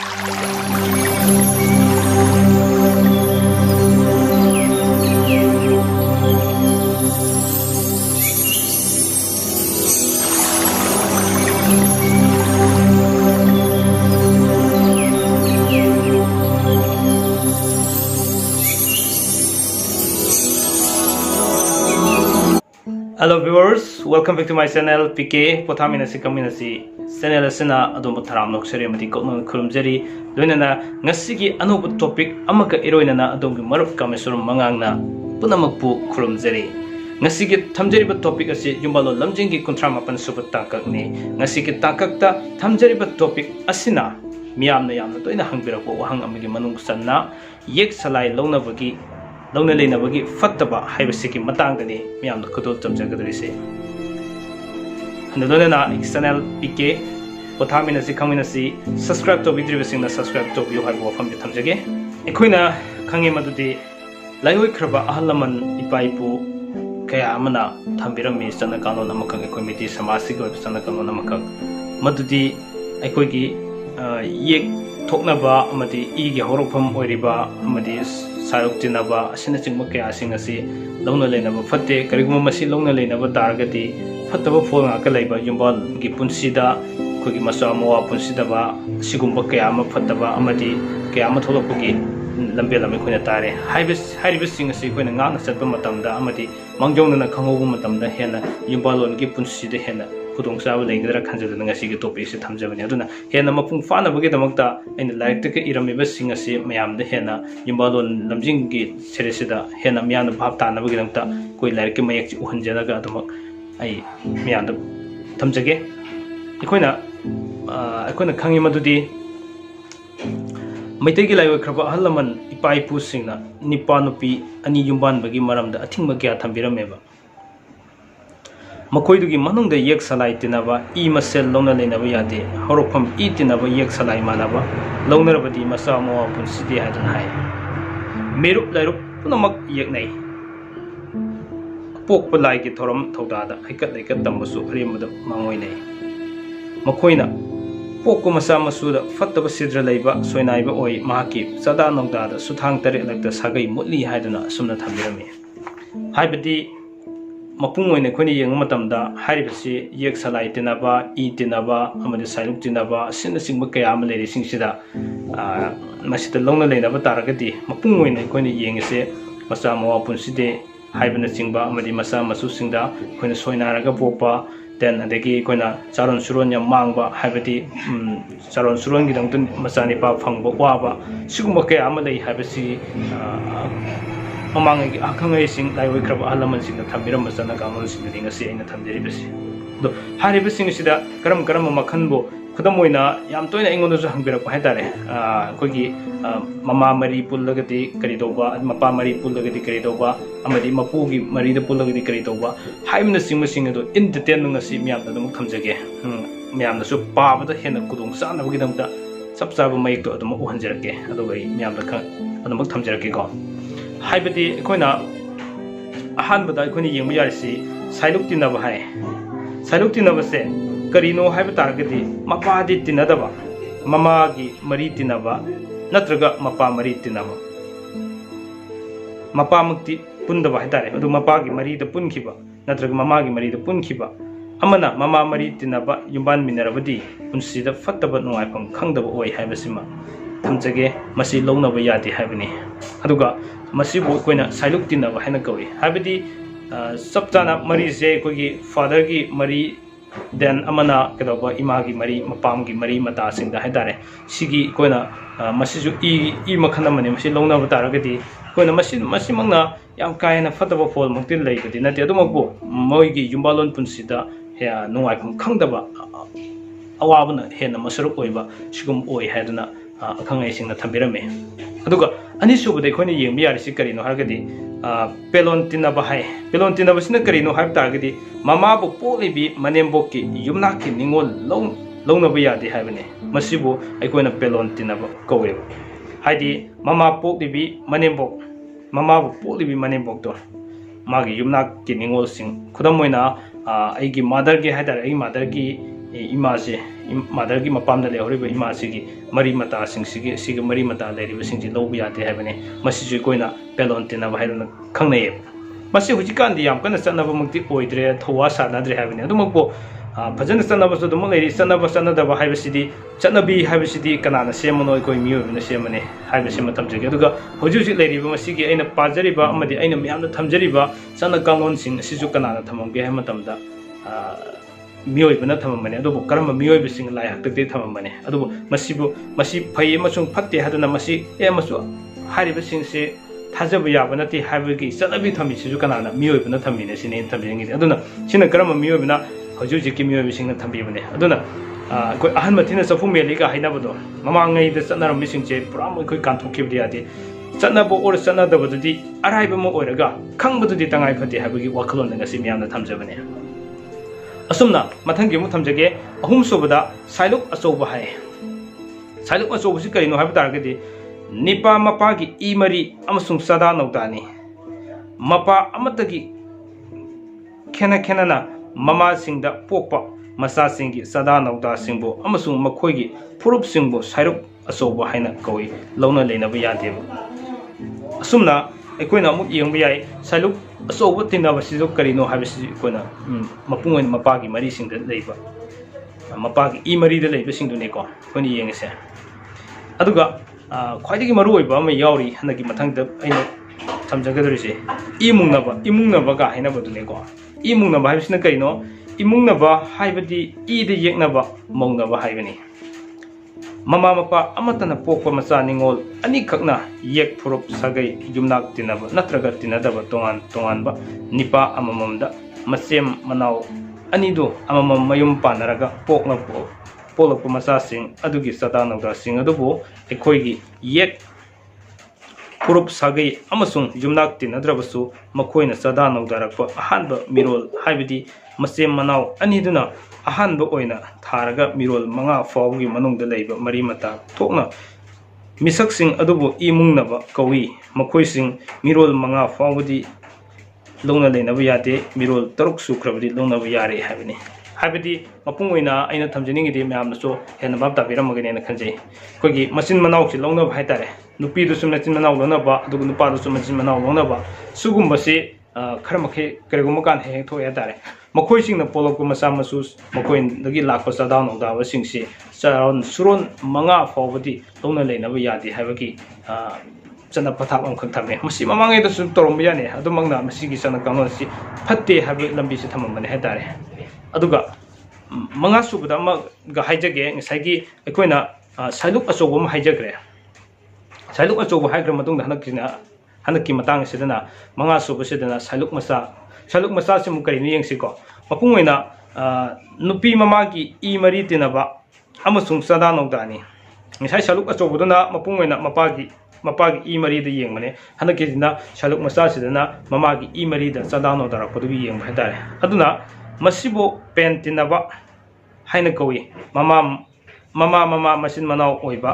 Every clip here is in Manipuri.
Hello viewers, welcome back to my channel PK Pothaminasi Kaminasi channel asina adom tharam noksari amati kokna khurumjari loinana ngasigi anubu topic amaka iroinana adom gi marup kamesur mangangna punamakpu khurumjari ngasigi thamjariba topic asi yumbalo lamjingi kuntramapan subat takakni ngasigi takakta thamjariba topic asina miyamna yamna toina hangbirakpo wahang amagi manung sanna yek salai launabagi launa leinabagi fattaba haibasiki matangdani miyamna khudol tamjagadrise andolena channel PK Pothaminasi Kaminasi subscribe to vidribasingna subscribe to view haibo wafamde thamjage ekhoina khange madudi laihoi khraba ahalaman ipaipu kaya amana thambirami chana kanon amakang committee samasi go chana kanon amakang madudi ekhoigi yek thoknaba amadi igi horofam oiriba amadi sayok tinaba asina chingma kaya sing asi launa leinaba fatte kariguma masi launa leinaba targati fattaba phol nga ka leiba yumbal gi punsida khogi masa mowa punsida ba sigumba kaya ama fattaba amadi kaya ama tholopgi lambe lambe khoina tare haibis sing asi khoina nga na chatba matamda amadi mangjong na khangobu matamda hena yumbalon gi punsida hena khudong sabu leidra khanjadana ngasi gi topic se thamjabani aduna hena mapung fana bagi damakta aina laik ta ke iramiba sing asi mayam da hena yumbalon lamjing gi seresida hena miyana bhab ta na bagi damakta koi laik ke mayak chi uhanjana ga damak ai miyanda thamjage ikoina khangi madudi maitai gi laiwa khraba halaman ipai pu singna nipa nupi ani yumban bagi maramda athingba kya thambirameba makoidugi manungda yek salai tinaba I masel launa leinaba yade horofam I tinaba yek salai manaba launarabadi masa mowa punsidi hadan hai merup lairup punamak yeknai pokpa lai gi thoram thodada haikat laikat tambasu arimada mangoinai makoina pokko masa masuda fattaba sidra leiba soinaiba oi mahaki sada nongdada suthang tare lakta sagai mutli haidana sumna thambirami haibadi mapung oine khoni yeng matamda haribasi yek salai tinaba I tinaba amadi sailuk tinaba sinna singba kaya ama leri singsida masida launa leinaba taragati mapung oine khoni yengse masa mawa punside haibana singba amadi masa masu singda khoni soinaraga popa then adegi khona charon suron yam mangba haibati charon suron gi dangtun masa nipa phangba waba sigumba kaya ama lei haibasi Mamang akangai sing lai wikraba halaman sing na thambiram masana kanon sing ni ngasi aina thamjeri besi do hariba sing sida karam makhanbo khudam oina yam toina ingon su hangbira pa haitare kogi mama mari pullagati kari doba mapa mari pullagati kari doba amadi mapugi mari da pullagati kari doba haimna sing do in detail ngasi miyam da dum thamjage miyam da su pa ba da hena kudung sa na bagi dam ta sapsaba mayik to dum uhanjarake ado gai miyam da kha adum thamjarake ko haibadi koina ahan bada koini yengbu yarisi sailuk tinaba hai sailuk tinaba se karino haiba targati mapa di tinadaba mama gi mari tinaba natraga mapa mari tinaba mapa mukti pundaba haitare adu mapa gi mari da punkiba natraga mama gi mari da punkiba amana mama mari tinaba yumban minarabadi punsida fattaba nuaifam khangdaba oi haibasima thamjage masi launaba yadi haibani aduga masibu koina sailuk tinaba haina kawi habidi saptana mari se kogi father gi mari then amana kedoba imagi mari mapam gi mari mata singda haidare sigi koina masiju I makhana mani masi launa bataragadi koina masi mangna yam kaina fataba fol muktil leibadi nati adumagbo moigi yumbalon punsida ya nuai khangdaba awabana hena masaruk oiba sigum oi haidana akangai singna thambirame aduga ani subade khoni yengbi yarisi karino hargadi pelon tinaba hai pelon tinaba sina karino har targadi mama bu polibi manembokki yumnaki ningol launaba yadi haibane masibu aikoina pelon tinaba kowe haidi mama polibi manembok mama bu polibi manembok to magi yumnaki ningol sing khudamoina aigi mother gi haidar ai mother gi इमासे मदर की मपाम लेहरीब इमासी मरी मता सिंग मरी मता लेरिबसिंग लौब यादे हैबने मसिजु कोइना पेलोन तिनब हैरन खंगनय मसि हुजिकान याम कन चनबमक्ति ओइद्रे थवा सानाद्रे हैबने अदुमकबो फजन चनबसु दुम लेरि चनब चनदब हैबसिदि चनबी हैबसिदि कनाना सेमनो कोइ मियोबने सेमने हैबसि मतम जगे दुगा हुजुजि लेरिब मसिगी अइना पाजरिबा अमदि अइना म्यामना थमजरिबा चन कांगोन सिंग सिजु कनाना थमंगे है मतमदा मियोइबना थममने अदुबो करम मियोइबसिंग लाइ हक्तते थममने अदुबो मसि फै अमसुंग फत्ते हदना मसि एमसु हारिबसिंग से थाजब याबा नते हाइबगी चनबी थमी सिजु कनाना मियोइबना थमिने सिने थमिंगी अदुना सिना करम मियोइबना हौजुजिकी मियोइबसिंग थम्बिबने अदुना कोइ अहन मथिना सफु मेलिगा हाइनाबदो ममांगै द चनरमिसिंगचे पुरा मोइ कान्थोकिबदि यादे चनबो और चनदबदुदि अराइबा मो ओइरगा खंगबदुदि तंगाइ फते हाइबगी वाखलोन ngasi मियामना थमजबने असुमना मथंगी मु थमजगे अहुम सुबदा साइलुक अचौबा हाय साइलुक अचौबसि करिनो हाइबा तारगदि निपा मपागी ई मरी अमसुंग सदा नौतानी मपा अमतगी खेना खेना ममा सिंगदा पोकपा मसा सिंगी सदा नौता सिंगबो अमसुंग मखोइगी फुरुप सिंगबो साइलुक अचौबा हाइना कौई लौना लेनबा यादेबो असुमना अखोइना अमुक येंबा याय साइलुक अचौबा तिनबसिजु करिनो हाइबसि कोइना मपुंग ओइन मपागी मरी सिंगदा लेबा मपागी ई मरीदा लेबसिंगदुनेको कोइना येंगसे अदुगा ख्वाइदगी मरु ओइबा अमा यावरी हनकी मथंगदा अइना थमजगदरिसे इमुंगनबा का हाइनबदुनेको इमुंगनबा हाइबसिना करिनो इमुंगनबा हाइबदि ईदे येकनबा मौनबा हाइबनी ममा मपा अमतना पोकपा मचा निंगोल अनिखकना येक फुरुप सगै युमनाक तिनबा नत्रगा तिनदबा तोंगान तोंगानबा निपा अमममदा मसेम मनाव अनिदो अममम मयुम पानरगा पोलकपा मचासिंग अदुगी सदा नौदासिंग अदुबो एखोइगी येक फुरुप सगै अमसुंग युमनाक तिनद्रबसु मखोइना सदा नौदारकपा अहानबा मिरोल हाइबदि मसेम मनाव अनिदुना अहानबा ओइना थारगा मिरोल मंगा फावगी मनुंगदा लेबा मरी मता थोकना मिसकसिंग अदुबो इमुंगनबा कौई मखोइसिंग मिरोल मंगा फावदी लौना लेनबा यादे मिरोल तरुक सुख्रबदि लौनबा यारे हाइबनि हाइबदि मपुंग ओइना अइना थमजनिंगिदि म्यामनसो हेन बाब ताबिरमगनेना खंजै कोइगी मचिन मनावसि लौनबा हाइतारे नुपीदुसु मचिन मनाव लौनबा अदुगु नुपादुसु मचिन मनाव लौनबा सुगुंबसे खरमखे करिगुम कान हे थोय तारे मखोइसिंगना पोलकपा मचा मसूस मखोइनदगी लाखपा चदा नौदाबसिंगसे चारोन सुरोन मंगा फावबदि लौना लेनबा यादे हाइबगी चना पथाप अमखक थमे मसी ममांगैदसु तोरम याने अदुमंगना मसीगी चना कानोसी फत्ते हाइबे लंबीसे थममने हाइतारे अदुगा मंगा सुबदा गा हाइजगे ngसाइगी अखोइना साइलुक अचौबा म हाइजग्रे साइलुक अचौबा हाइग्र मतुंग हनकी मतंग सिदना मंगा सुबसिदना साइलुक मचा सिमु करिनो येंगसिको मपुंग ओइना नुपी ममागी ई मरी तिनबा अमसुंग सदा नौदानी ngसाइ साइलुक अचौबदना मपुंग ओइना मपागी ई मरीदा येंगमने हनकीना साइलुक मचा सिदना ममागी ई मरीदा सदा नौदारकपदुगी येंगबा हाइतारे अदुना मसिबो पेन तिनबा हाइना कौई ममा मसिन मनाव ओइबा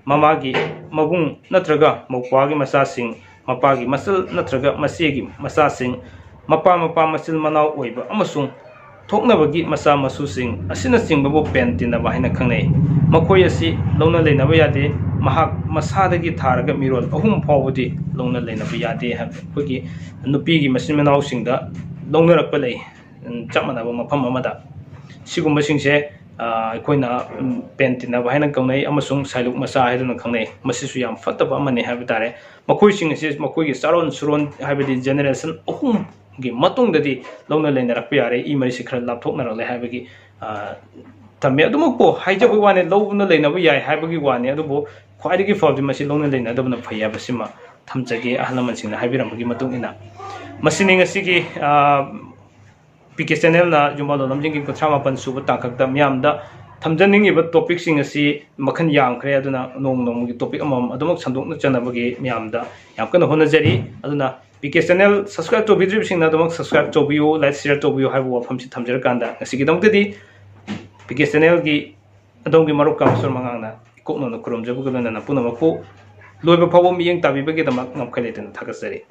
ममागी मबुंग नत्रगा मौपागी मचासिंग मपागी मसल नत्रगा मसेगी मचासिंग मपा मसिल मनाव ओइबा अमसुंग थोकनबगी मचा मसुसिंग असिना चिंगबो पेन तिनबा हाइना खंगनै मखोय असि लौना लेनबा यादे महाक मसादगी थारगा मिरोल अहुम फावबदी लौना लेनबा यादे हाबगी नुपीगी मसिन मनावसिंगदा लौनरकपा लै चमनाबा मफम अमदा सिगुंबसिंगसे अखोइना पेन तिनबा हाइना कौनै अमसुंग साइलुक मचा हाइदुना खंगनै मसिसु याम फत्तबा अमने हाइबा तारे मखोइसिंग असे मखोइगी चारोन सुरोन हाइबदि जेनेरेशन अहुम गी मतुंगददि लौना लेनरकपा यारे ई मरिसि खरा लापथोकनरले हाइबगी तमे अदुमको हाइजबो वाने लौना लेनबा याय हाइबगी वाने अदुबो ख्वाइदगी फबदि मसि लौना लेनदबना फैयाबसिमा थमजगे अहलमनसिंगना हाइबिरमगी मतुंगिना मसिनि ngasiगी PK channel na Jumbalo Lamjing ko 38 suba tangkakta miyamda thamjaningiba topic sing asi makhan yamkhre aduna nong gi topic amam adumak sandokna chanabagi miyamda yam kana honajari aduna PK channel subscribe to video sing na adumak subscribe to biu like share to biu haibu wafam si thamjar kanda ngasigi dongtedi PK channel gi adongi maruk kam sur mangangna kokno no kurom jabu gana na punamaku loiba phawo miyeng tabibagi damak ngamkhale ten thagasari